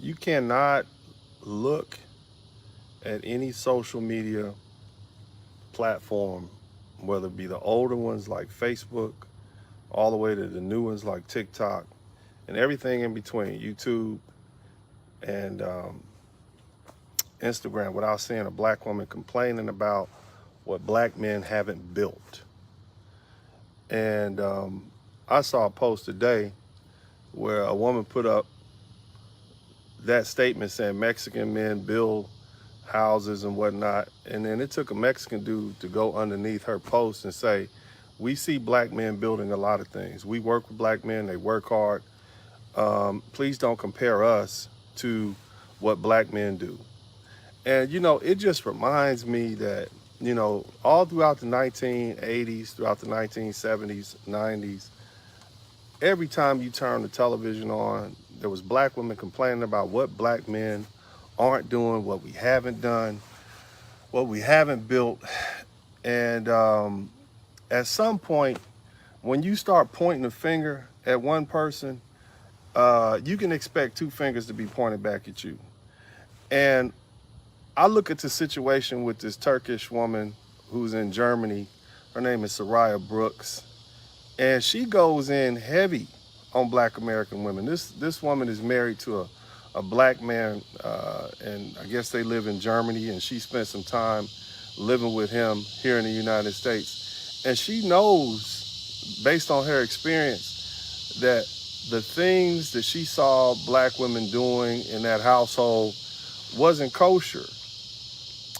You cannot look at any social media platform, whether it be the older ones like Facebook, all the way to the new ones like TikTok, and everything in between, YouTube and Instagram, without seeing a black woman complaining about what black men haven't built. And I saw a post today where a woman put up that statement saying Mexican men build houses and whatnot. And then it took a Mexican dude to go underneath her post and say, we see black men building a lot of things. We work with black men, they work hard. Please don't compare us to what black men do. And, it just reminds me that, all throughout the 1980s, throughout the 1970s, 90s, every time you turn the television on, there was black women complaining about what black men aren't doing, what we haven't done, what we haven't built. And at some point, when you start pointing a finger at one person, you can expect two fingers to be pointed back at you. And I look at the situation with this Turkish woman who's in Germany. Her name is Soraya Brooks. And she goes in heavy on black American women. This woman is married to a black man, and I guess they live in Germany, and she spent some time living with him here in the United States. And she knows, based on her experience, that the things that she saw black women doing in that household wasn't kosher.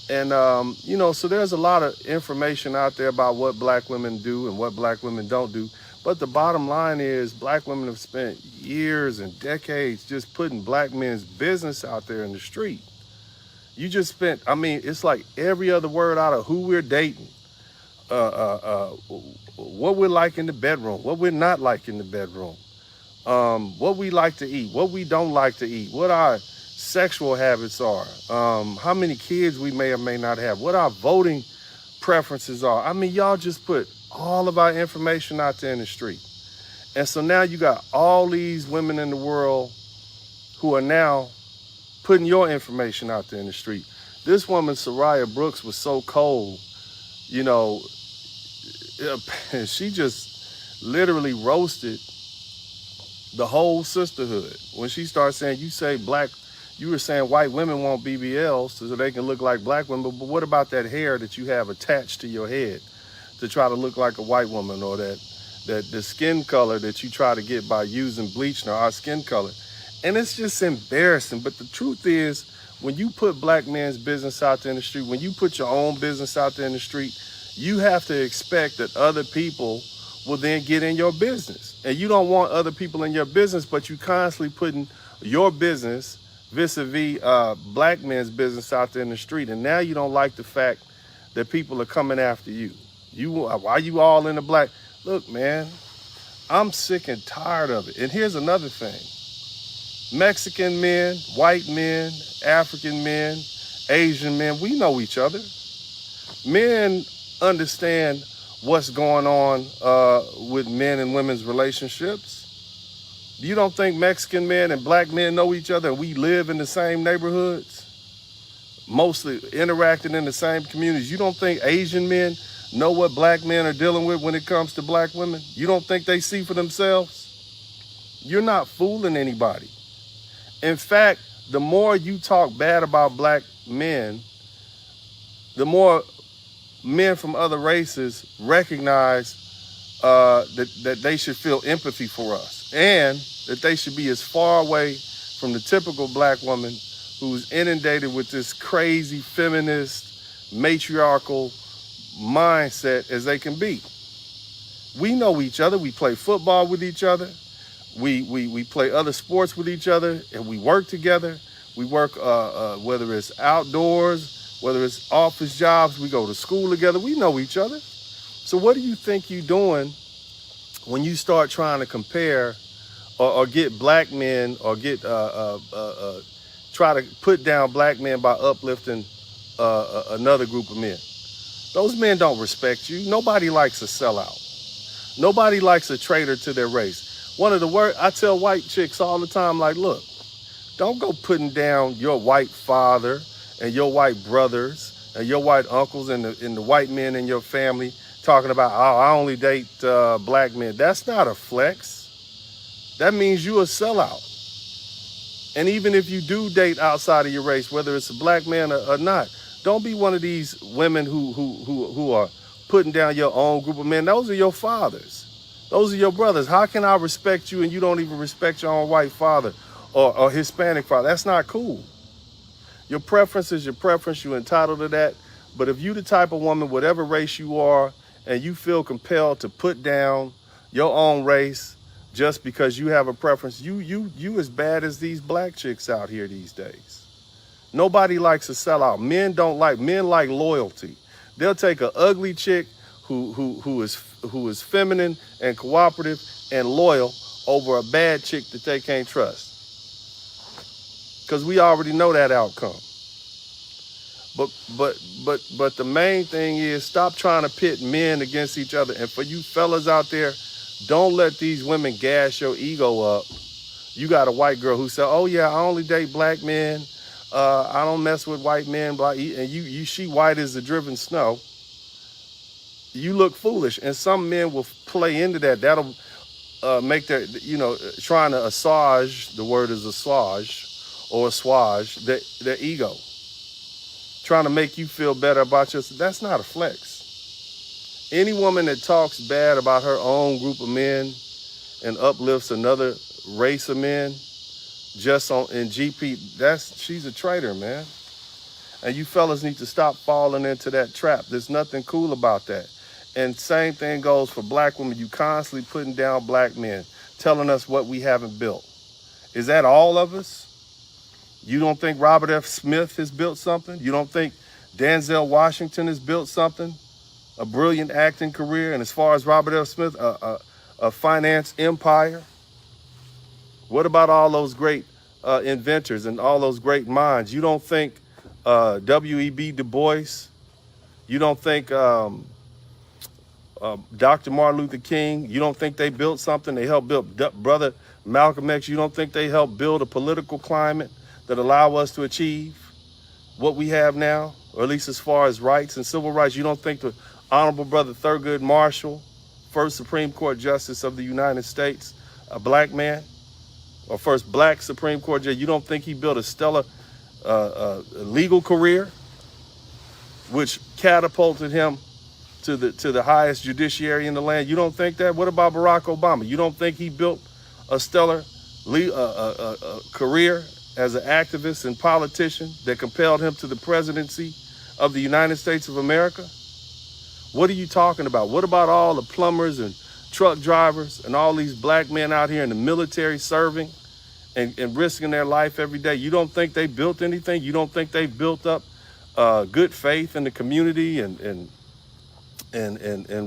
And, so there's a lot of information out there about what black women do and what black women don't do. But the bottom line is black women have spent years and decades just putting black men's business out there in the street. You just spent, it's like every other word out of who we're dating, what we're like in the bedroom, what we're not like in the bedroom, what we like to eat, what we don't like to eat, what our sexual habits are, how many kids we may or may not have, what our voting preferences are. Y'all just put all of our information out there in the street. And so now you got all these women in the world who are now putting your information out there in the street. This woman, Soraya Brooks, was so cold, she just literally roasted the whole sisterhood. When she started saying, you were saying white women want BBLs so they can look like black women, but what about that hair that you have attached to your head to try to look like a white woman, or that the skin color that you try to get by using bleach or our skin color? And it's just embarrassing. But the truth is, when you put black men's business out there in the street, when you put your own business out there in the street, you have to expect that other people will then get in your business. And you don't want other people in your business, but you constantly putting your business vis-a-vis black men's business out there in the street. And now you don't like the fact that people are coming after you. Why you all in the black? Look, man, I'm sick and tired of it. And here's another thing. Mexican men, white men, African men, Asian men, we know each other. Men understand what's going on with men and women's relationships. You don't think Mexican men and black men know each other and we live in the same neighborhoods, mostly interacting in the same communities? You don't think Asian men know what black men are dealing with when it comes to black women? You don't think they see for themselves? You're not fooling anybody. In fact, the more you talk bad about black men, the more men from other races recognize that they should feel empathy for us, and that they should be as far away from the typical black woman who's inundated with this crazy feminist, matriarchal mindset as they can be. We know each other. We play football with each other. We play other sports with each other, and we work together. We work whether it's outdoors, whether it's office jobs. We go to school together. We know each other. So what do you think you're doing when you start trying to compare or get black men, or get try to put down black men by uplifting another group of men? Those men don't respect you. Nobody likes a sellout. Nobody likes a traitor to their race. One of the words I tell white chicks all the time, like, look, Don't go putting down your white father and your white brothers and your white uncles and the white men in your family talking about, oh, I only date black men. That's not a flex. That means you a sellout. And even if you do date outside of your race, whether it's a black man or not, don't be one of these women who are putting down your own group of men. Those are your fathers. Those are your brothers. How can I respect you and you don't even respect your own white father or Hispanic father? That's not cool. Your preference is your preference. You're entitled to that. But if you the type of woman, whatever race you are, and you feel compelled to put down your own race just because you have a preference, you as bad as these black chicks out here these days. Nobody likes a sellout. Men like loyalty. They'll take an ugly chick who is feminine and cooperative and loyal over a bad chick that they can't trust. Because we already know that outcome. But the main thing is, stop trying to pit men against each other. And for you fellas out there, don't let these women gas your ego up. You got a white girl who said, oh yeah, I only date black men. I don't mess with white men. And she white as the driven snow. You look foolish. And some men will play into that. That'll make their, trying to assuage, the word is assuage or assuage, their ego. Trying to make you feel better about yourself. That's not a flex. Any woman that talks bad about her own group of men and uplifts another race of men just in GP, she's a traitor, man. And you fellas need to stop falling into that trap. There's nothing cool about that. And same thing goes for black women. You constantly putting down black men, telling us what we haven't built. Is that all of us? You don't think Robert F. Smith has built something? You don't think Denzel Washington has built something? A brilliant acting career, and as far as Robert F. Smith, a finance empire? What about all those great inventors and all those great minds? You don't think W.E.B. Du Bois? You don't think Dr. Martin Luther King? You don't think they built something? They helped build Brother Malcolm X. You don't think they helped build a political climate that allow us to achieve what we have now, or at least as far as rights and civil rights? You don't think the Honorable Brother Thurgood Marshall, first Supreme Court Justice of the United States, a black man, or first black Supreme Court judge, you don't think he built a stellar legal career, which catapulted him to the highest judiciary in the land? You don't think that? What about Barack Obama? You don't think he built a stellar career as an activist and politician that compelled him to the presidency of the United States of America? What are you talking about? What about all the plumbers and truck drivers and all these black men out here in the military serving and risking their life every day? You don't think they built anything? You don't think they built up good faith in the community and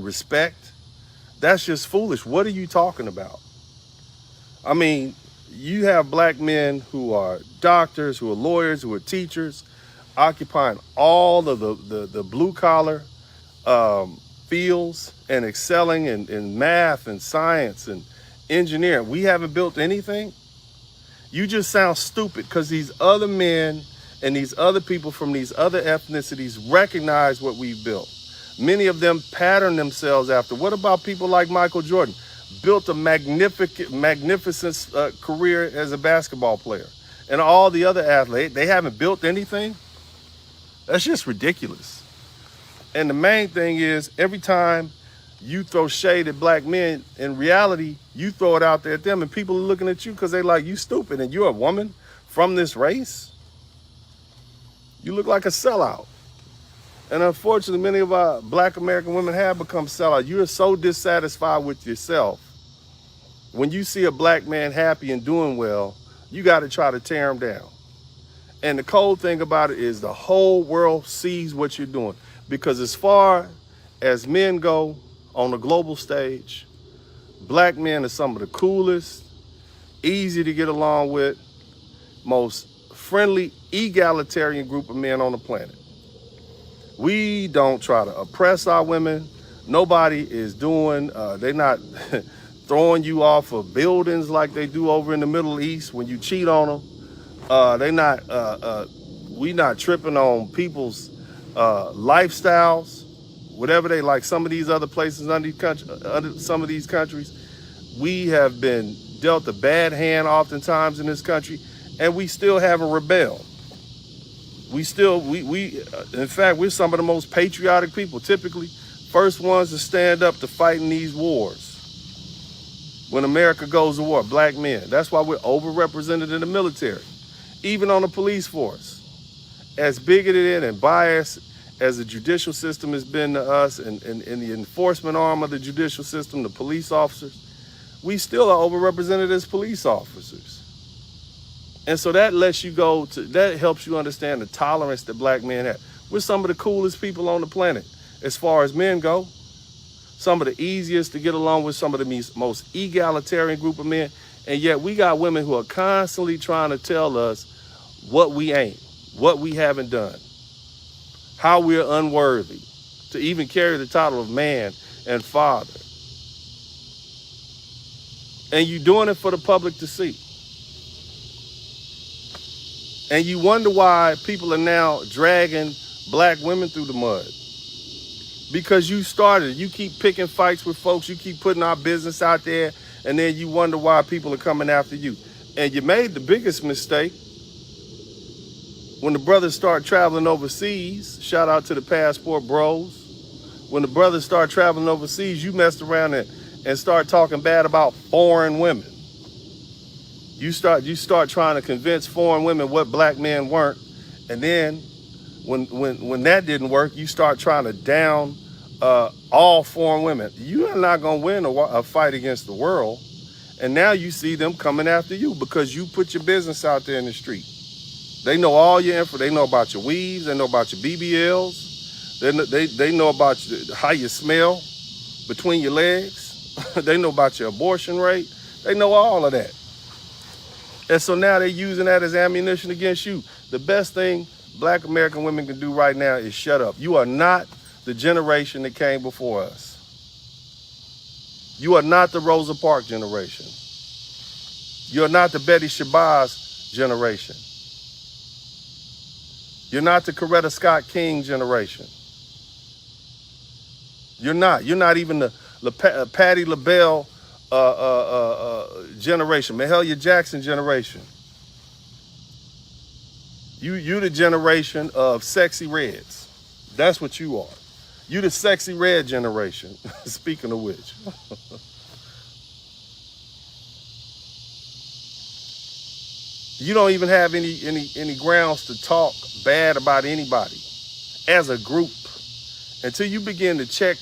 respect? That's just foolish. What are you talking about? I mean, you have black men who are doctors, who are lawyers, who are teachers, occupying all of the blue-collar fields and excelling in math and science and engineering. We haven't built anything. You just sound stupid because these other men and these other people from these other ethnicities recognize what we've built. Many of them pattern themselves after. What about people like Michael Jordan? Built a magnificent career as a basketball player. And all the other athletes, they haven't built anything? That's just ridiculous. And the main thing is, every time you throw shade at black men, in reality, you throw it out there at them, and people are looking at you because they like, you stupid, and you're a woman from this race? You look like a sellout. And unfortunately, many of our black American women have become sellouts. You are so dissatisfied with yourself. When you see a black man happy and doing well, you got to try to tear him down. And the cold thing about it is the whole world sees what you're doing. Because as far as men go on the global stage, black men are some of the coolest, easy to get along with, most friendly, egalitarian group of men on the planet. We don't try to oppress our women. Nobody is doing, they're not throwing you off of buildings like they do over in the Middle East when you cheat on them. We not tripping on people's lifestyles, whatever they like. Some of these other places under some of these countries, we have been dealt a bad hand oftentimes in this country, and we still haven't rebelled. In fact, we're some of the most patriotic people, typically first ones to stand up to fight in these wars. When America goes to war, black men. That's why we're overrepresented in the military, even on the police force. As bigoted and biased as the judicial system has been to us and the enforcement arm of the judicial system, the police officers, we still are overrepresented as police officers. And so that helps you understand the tolerance that black men have. We're some of the coolest people on the planet as far as men go. Some of the easiest to get along with, some of the most egalitarian group of men. And yet we got women who are constantly trying to tell us what we ain't, what we haven't done, how we're unworthy to even carry the title of man and father. And you're doing it for the public to see. And you wonder why people are now dragging black women through the mud. Because you started, you keep picking fights with folks, you keep putting our business out there, and then you wonder why people are coming after you. And you made the biggest mistake when the brothers start traveling overseas. Shout out to the passport bros. When the brothers start traveling overseas, you messed around and start talking bad about foreign women. You start trying to convince foreign women what black men weren't, and then when that didn't work, you start trying to down all foreign women. You are not gonna win a fight against the world, and now you see them coming after you because you put your business out there in the street. They know all your info. They know about your weaves. They know about your BBLs. They know about how you smell between your legs. They know about your abortion rate. They know all of that. And so now they're using that as ammunition against you. The best thing black American women can do right now is shut up. You are not the generation that came before us. You are not the Rosa Parks generation. You're not the Betty Shabazz generation. You're not the Coretta Scott King generation. You're not. You're not even the Patti LaBelle generation, Mahalia Jackson generation. You the generation of sexy reds. That's what you are. You the sexy red generation. Speaking of which. You don't even have any grounds to talk bad about anybody as a group until you begin to check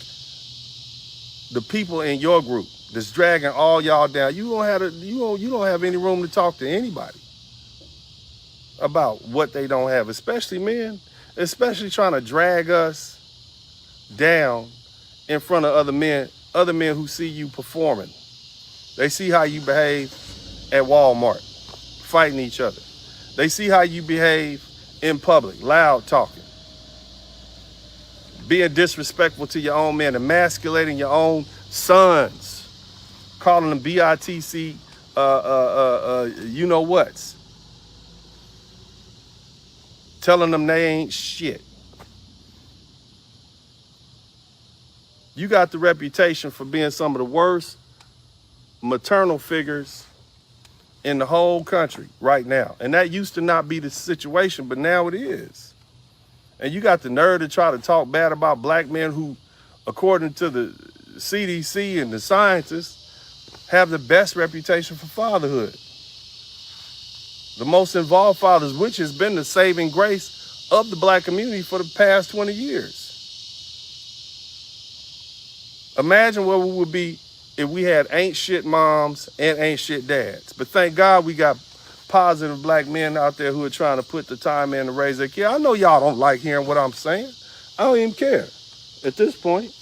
the people in your group that's dragging all y'all down. You don't have any room to talk to anybody about what they don't have, especially men, especially trying to drag us down in front of other men who see you performing. They see how you behave at Walmart, fighting each other. They see how you behave in public, loud talking, being disrespectful to your own men, emasculating your own sons, calling them BITC, you know what's, telling them they ain't shit. You got the reputation for being some of the worst maternal figures in the whole country right now. And that used to not be the situation, but now it is. And you got the nerve to try to talk bad about black men who, according to the CDC and the scientists, have the best reputation for fatherhood. The most involved fathers, which has been the saving grace of the black community for the past 20 years. Imagine where we would be if we had ain't shit moms and ain't shit dads. But thank God we got positive black men out there who are trying to put the time in to raise their kid. I know y'all don't like hearing what I'm saying. I don't even care at this point.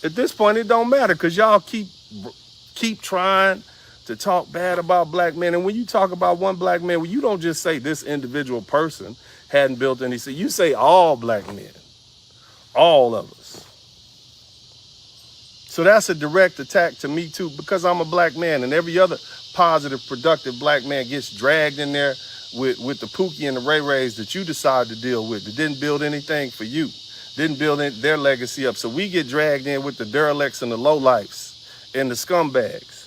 At this point, it don't matter because y'all keep trying to talk bad about black men. And when you talk about one black man, well, you don't just say this individual person hadn't built any. You say all black men, all of us. So that's a direct attack to me too, because I'm a black man, and every other positive, productive black man gets dragged in there with the Pookie and the Ray Rays that you decide to deal with, that didn't build anything for you, didn't build their legacy up. So we get dragged in with the derelicts and the lowlifes and the scumbags.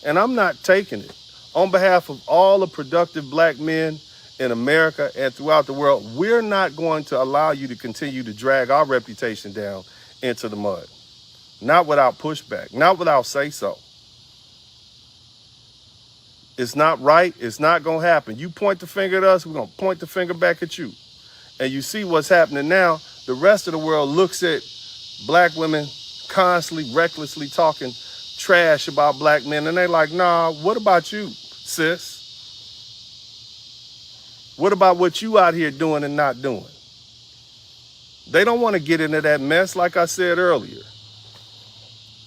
And I'm not taking it. On behalf of all the productive black men in America and throughout the world, we're not going to allow you to continue to drag our reputation down into the mud. Not without pushback, not without say-so. It's not right. It's not going to happen. You point the finger at us, we're going to point the finger back at you. And you see what's happening now. The rest of the world looks at black women constantly, recklessly talking trash about black men. And they're like, nah, what about you, sis? What about what you out here doing and not doing? They don't want to get into that mess, like I said earlier.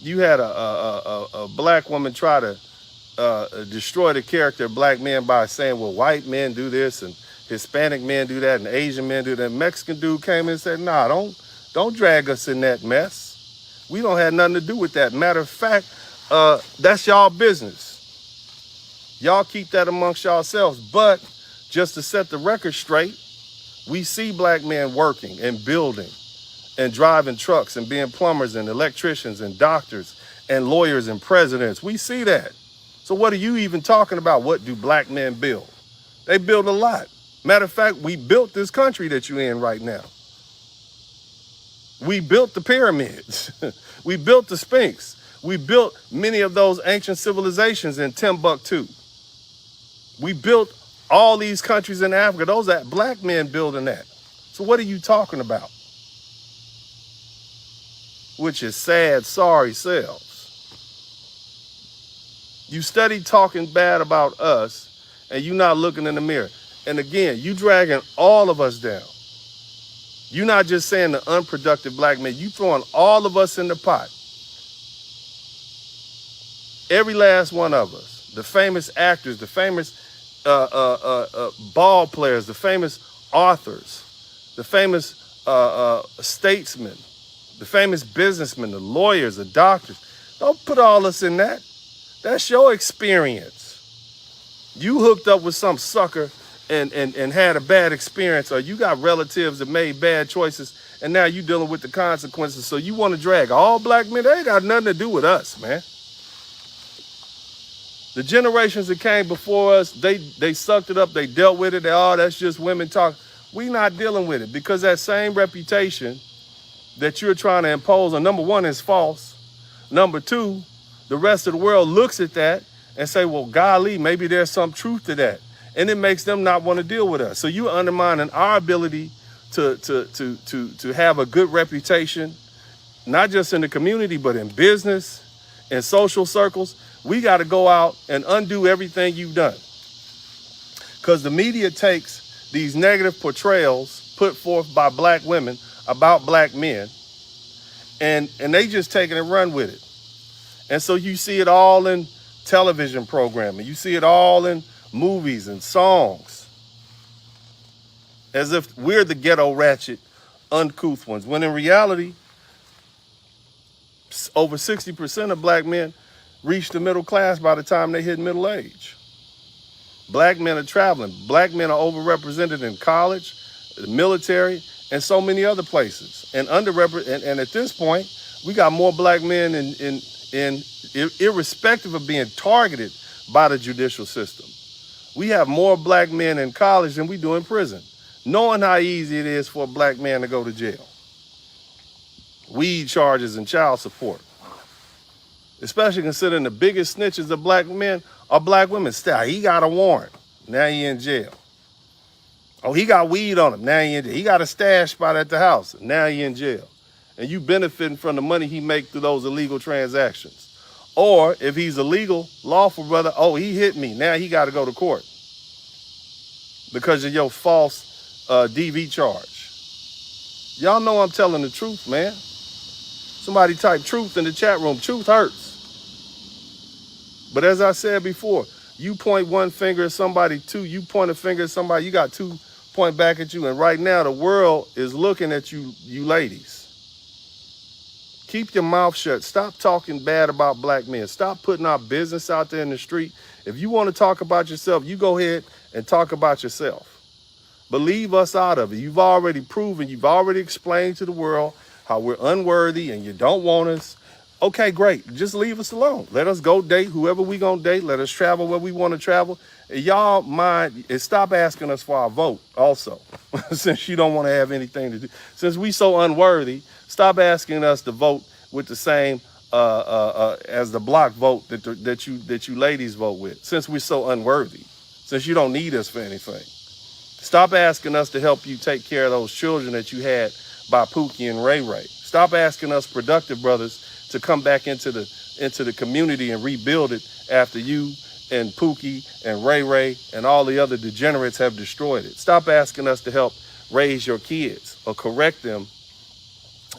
You had a black woman try to destroy the character of black men by saying, well, white men do this and Hispanic men do that and Asian men do that. Mexican dude came in and said, nah, don't drag us in that mess. We don't have nothing to do with that. Matter of fact, that's y'all business. Y'all keep that amongst yourselves. But just to set the record straight, we see black men working and building and driving trucks and being plumbers and electricians and doctors and lawyers and presidents. We see that. So what are you even talking about? What do black men build? They build a lot. Matter of fact, we built this country that you're in right now. We built the pyramids. We built the Sphinx. We built many of those ancient civilizations in Timbuktu. We built all these countries in Africa. Those are black men building that. So what are you talking about? Which is sad, sorry selves. You study talking bad about us and you not looking in the mirror. And again, you dragging all of us down. You're not just saying the unproductive black men, you throwing all of us in the pot. Every last one of us, the famous actors, the famous ball players, the famous authors, the famous statesmen, the famous businessmen, the lawyers, the doctors. Don't put all us in that. That's your experience. You hooked up with some sucker and had a bad experience, or you got relatives that made bad choices, and now you dealing with the consequences. So you want to drag all black men? They ain't got nothing to do with us, man. The generations that came before us, they sucked it up, they dealt with it. That's just women talk. We not dealing with it because that same reputation that you're trying to impose on, number one, is false. Number two, the rest of the world looks at that and say, well, golly, maybe there's some truth to that. And it makes them not want to deal with us. So you're undermining our ability to have a good reputation, not just in the community, but in business, in social circles. We got to go out and undo everything you've done. Because the media takes these negative portrayals put forth by black women about black men, and they just take it and run with it. And so you see it all in television programming. You see it all in movies and songs, as if we're the ghetto ratchet, uncouth ones, when in reality, over 60% of black men reach the middle class by the time they hit middle age. Black men are traveling. Black men are overrepresented in college, the military, and so many other places. And underrepresented. And at this point, we got more black men in irrespective of being targeted by the judicial system. We have more black men in college than we do in prison, knowing how easy it is for a black man to go to jail. Weed charges and child support. Especially considering the biggest snitches of black men are black women. Still, he got a warrant. Now he in jail. Oh, he got weed on him. Now he in jail. He got a stash spot at the house. Now he in jail. And you benefiting from the money he make through those illegal transactions. Or if he's a legal, lawful brother, oh, he hit me. Now he got to go to court because of your false DV charge. Y'all know I'm telling the truth, man. Somebody type truth in the chat room. Truth hurts. But as I said before, you point one finger at somebody, two, you point a finger at somebody, you got two point back at you. And right now the world is looking at you ladies. Keep your mouth shut. Stop talking bad about black men. Stop putting our business out there in the street. If you want to talk about yourself, you go ahead and talk about yourself. But leave us out of it. You've already proven, you've already explained to the world how we're unworthy and you don't want us. Okay, great. Just leave us alone. Let us go date whoever we gonna date. Let us travel where we want to travel. And y'all mind and stop asking us for our vote also. Since you don't want to have anything to do. Since we so unworthy, stop asking us to vote with the same as the block vote that you ladies vote with. Since we're so unworthy. Since you don't need us for anything. Stop asking us to help you take care of those children that you had by Pookie and Ray Ray. Stop asking us productive brothers to come back into the community and rebuild it after you and Pookie and Ray Ray and all the other degenerates have destroyed it. Stop asking us to help raise your kids or correct them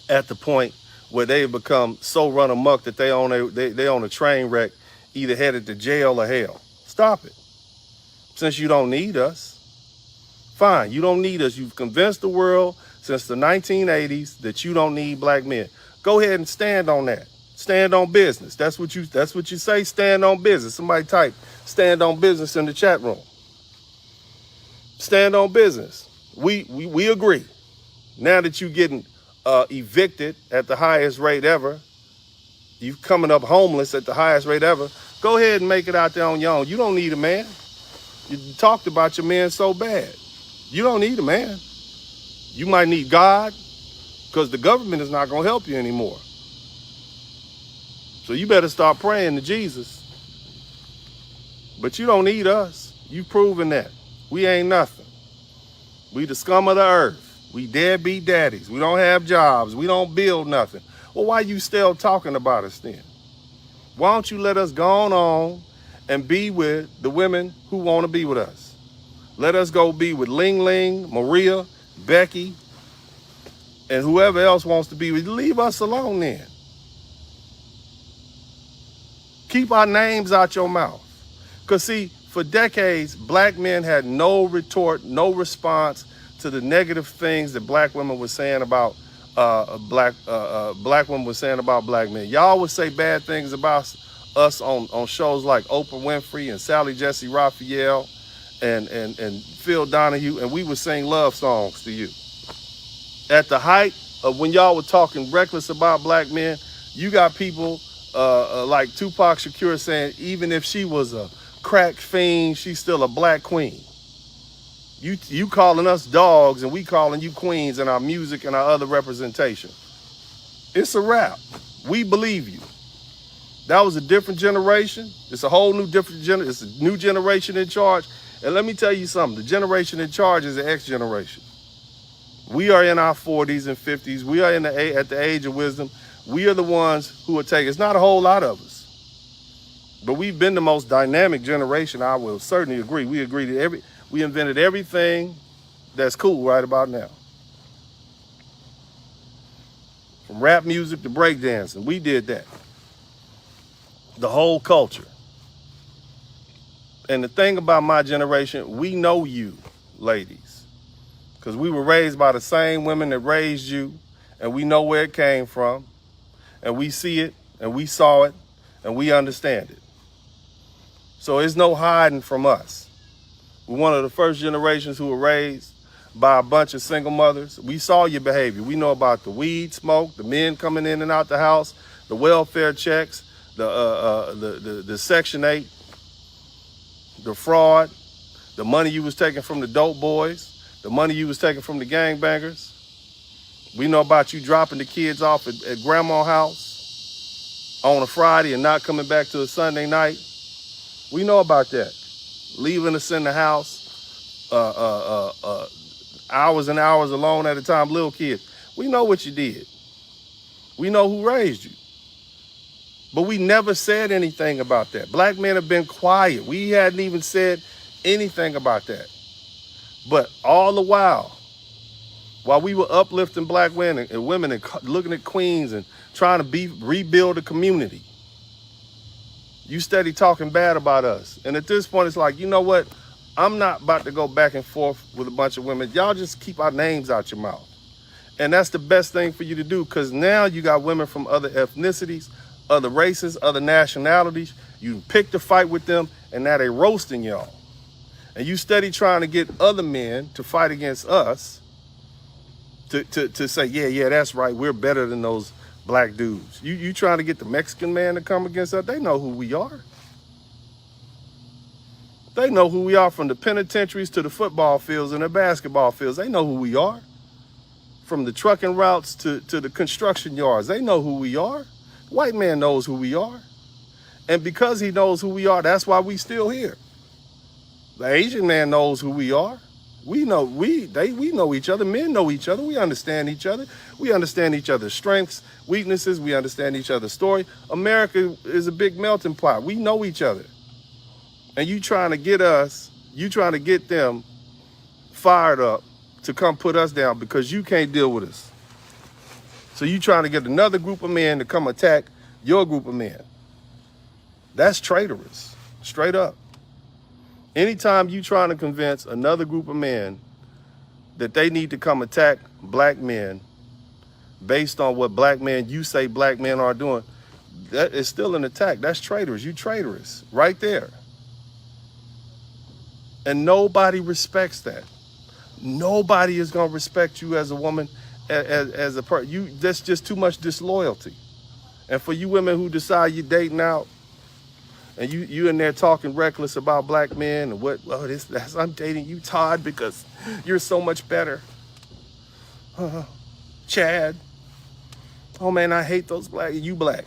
at the point where they become so run amok that they own a train wreck, either headed to jail or hell. Stop it. Since you don't need us. Fine, you don't need us. You've convinced the world since the 1980s that you don't need black men. Go ahead and stand on that. Stand on business. That's what you say, stand on business. Somebody type stand on business in the chat room. Stand on business. We agree. Now that you're getting evicted at the highest rate ever, you coming up homeless at the highest rate ever, go ahead and make it out there on your own. You don't need a man. You talked about your man so bad. You don't need a man. You might need God because the government is not going to help you anymore. So you better start praying to Jesus. But you don't need us. You've proven that. We ain't nothing. We the scum of the earth. We deadbeat daddies. We don't have jobs. We don't build nothing. Well, why you still talking about us then? Why don't you let us go on and be with the women who want to be with us? Let us go be with Ling Ling, Maria, Becky, and whoever else wants to be with you. Leave us alone then. Keep our names out your mouth. Because see, for decades, black men had no retort, no response to the negative things that black women were saying about black women were saying about black men. Y'all would say bad things about us on shows like Oprah Winfrey and Sally Jesse Raphael and Phil Donahue, and we would sing love songs to you. At the height of when y'all were talking reckless about black men, you got people like Tupac Shakur saying, even if she was a crack fiend, she's still a black queen. You calling us dogs and we calling you queens in our music and our other representation. It's a wrap. We believe you. That was a different generation. It's a whole new different generation. It's a new generation in charge. And let me tell you something. The generation in charge is the X generation. We are in our 40s and 50s. We are at the age of wisdom. We are the ones who are taking. It's not a whole lot of us, but we've been the most dynamic generation. I will certainly agree. We invented everything that's cool right about now. From rap music to breakdancing, we did that. The whole culture. And the thing about my generation, we know you, ladies, because we were raised by the same women that raised you, and we know where it came from, and we see it, and we saw it, and we understand it. So it's no hiding from us. We're one of the first generations who were raised by a bunch of single mothers. We saw your behavior. We know about the weed smoke, the men coming in and out the house, the welfare checks, the Section 8, the fraud, the money you was taking from the dope boys, the money you was taking from the gangbangers. We know about you dropping the kids off at grandma's house on a Friday and not coming back till a Sunday night. We know about that. Leaving us in the house hours and hours alone at a time, little kids. We know what you did. We know who raised you. But we never said anything about that. Black men have been quiet. We hadn't even said anything about that. But all the while we were uplifting black women and looking at queens and trying to rebuild the community, you steady talking bad about us. And at this point, it's like, you know what? I'm not about to go back and forth with a bunch of women. Y'all just keep our names out your mouth. And that's the best thing for you to do, because now you got women from other ethnicities, other races, other nationalities. You picked a fight with them, and now they roasting y'all. And you steady trying to get other men to fight against us to say, yeah, that's right, we're better than those black dudes. You trying to get the Mexican man to come against us? They know who we are. They know who we are, from the penitentiaries to the football fields and the basketball fields. They know who we are. From the trucking routes to the construction yards. They know who we are. White man knows who we are. And because he knows who we are, that's why we still here. The Asian man knows who we are. We know we know each other. Men know each other. We understand each other. We understand each other's strengths, weaknesses. We understand each other's story. America is a big melting pot. We know each other. And you trying to get them fired up to come put us down because you can't deal with us. So you trying to get another group of men to come attack your group of men. That's traitorous, straight up. Anytime you trying to convince another group of men that they need to come attack black men based on what black men, you say black men are doing, that is still an attack. That's traitorous. You traitorous right there. And nobody respects that. Nobody is going to respect you as a woman, as a person. That's just too much disloyalty. And for you women who decide you're dating out, and you in there talking reckless about black men and I'm dating you, Todd, because you're so much better. Chad. Oh man, I hate those black. You black.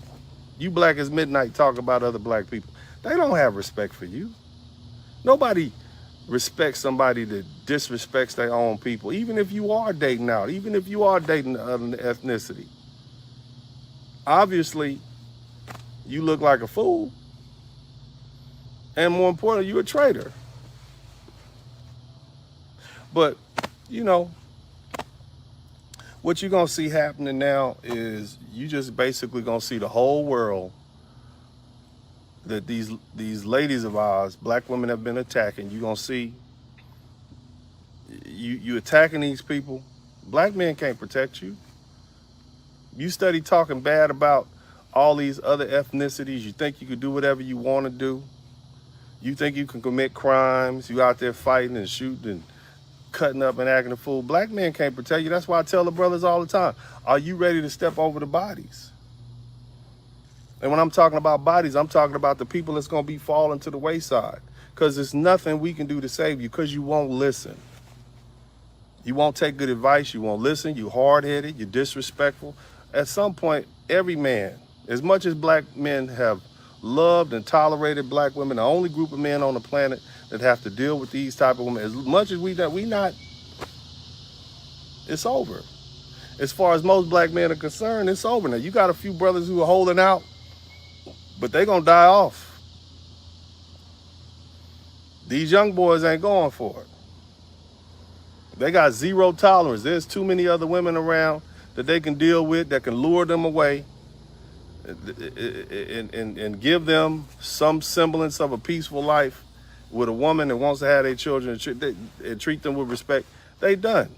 You black as midnight talk about other black people. They don't have respect for you. Nobody respects somebody that disrespects their own people, even if you are dating out, even if you are dating an ethnicity. Obviously, you look like a fool. And more importantly, you're a traitor. But, what you're going to see happening now is you just basically going to see the whole world that these ladies of ours, black women, have been attacking. You're going to see you attacking these people. Black men can't protect you. You study talking bad about all these other ethnicities. You think you could do whatever you want to do. You think you can commit crimes. You out there fighting and shooting and cutting up and acting a fool. Black men can't protect you. That's why I tell the brothers all the time, are you ready to step over the bodies? And when I'm talking about bodies, I'm talking about the people that's going to be falling to the wayside, because there's nothing we can do to save you, because you won't listen. You won't take good advice. You won't listen. You're hard-headed. You're disrespectful. At some point, every man, as much as black men have loved and tolerated black women, the only group of men on the planet that have to deal with these type of women, as much as it's over. As far as most black men are concerned, it's over now. You got a few brothers who are holding out, but they gonna die off. These young boys ain't going for it. They got zero tolerance. There's too many other women around that they can deal with, that can lure them away and give them some semblance of a peaceful life with a woman that wants to have their children and treat them with respect. They done.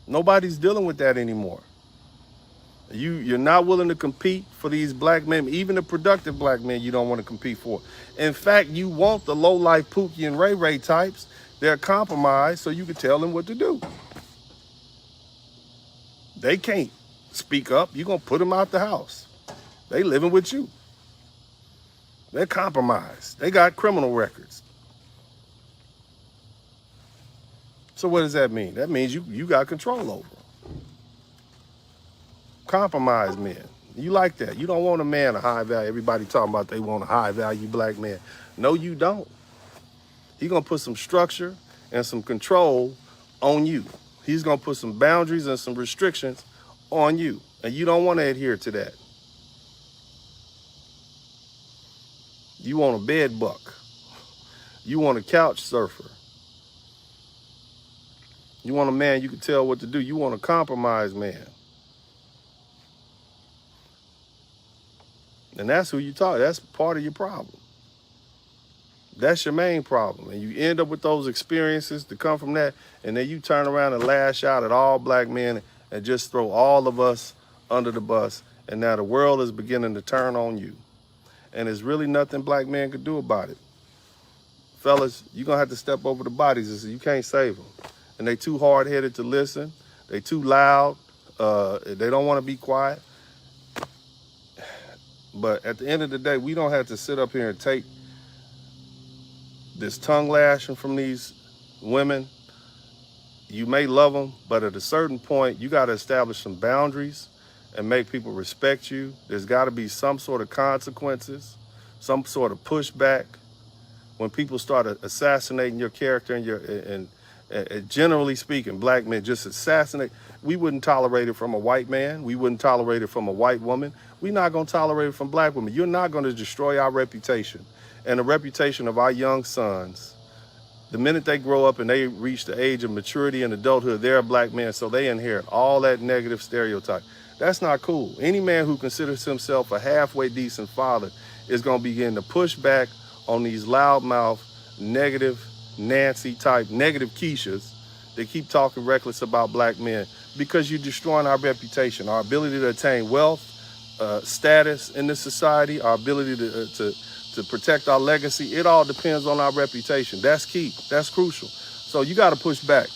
Nobody's dealing with that anymore. You're not willing to compete for these black men, even the productive black men you don't want to compete for. In fact, you want the low-life Pookie and Ray Ray types. They're compromised so you can tell them what to do. They can't speak up. You're going to put them out the house. They living with you. They're compromised. They got criminal records. So what does that mean? That means you got control over them. Compromised men. You like that. You don't want a man of high value. Everybody talking about they want a high value black man. No, you don't. He's going to put some structure and some control on you. He's going to put some boundaries and some restrictions on you. And you don't want to adhere to that. You want a bed buck. You want a couch surfer. You want a man you can tell what to do. You want a compromised man. And that's who you talk. That's part of your problem. That's your main problem. And you end up with those experiences to come from that, and then you turn around and lash out at all black men and just throw all of us under the bus. And now the world is beginning to turn on you. And there's really nothing black men could do about it. Fellas, you're going to have to step over the bodies and say you can't save them. And they too hard-headed to listen. They too loud. They don't want to be quiet. But at the end of the day, we don't have to sit up here and take this tongue lashing from these women. You may love them, but at a certain point, you got to establish some boundaries and make people respect you. There's got to be some sort of consequences, some sort of pushback. When people start assassinating your character and generally speaking, black men just assassinate. We wouldn't tolerate it from a white man. We wouldn't tolerate it from a white woman. We're not going to tolerate it from black women. You're not going to destroy our reputation and the reputation of our young sons. The minute they grow up and they reach the age of maturity and adulthood, they're a black man, so they inherit all that negative stereotype. That's not cool. Any man who considers himself a halfway decent father is going to begin to push back on these loudmouth, negative Nancy type, negative Keishas that keep talking reckless about black men, because you're destroying our reputation, our ability to attain wealth, status in this society, our ability to protect our legacy. It all depends on our reputation. That's key. That's crucial. So you got to push back.